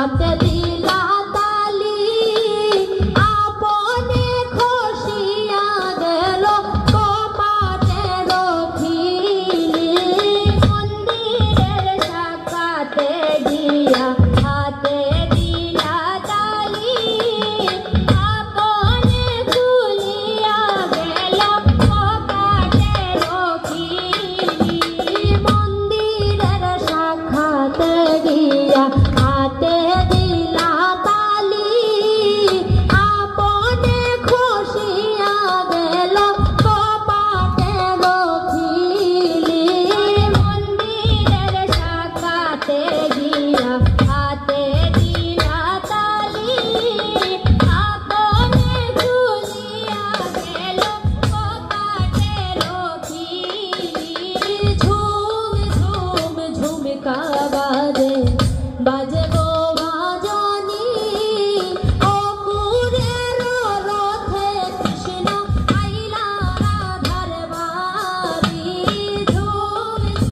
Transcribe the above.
হাতে দিলা তালি আপনে খসিয়া গেল কপাটে রখিলি মন্দিরের শাখাতে গিয়া হাতে দিলা তালি আপনে খুলিয়া গেল কপাটে রখিলি মন্দিরের শাখাতে গিয়া হাতে দিলা তালি আপনে খসিয়া গেল কপাটে রখিলি মন্দিরের শাখাতে গিয়া হাতে দিলা তালি আপনে খুলিয়া গেল কপাটে রখিলি ঝুম ঝুম ঝুমকাবা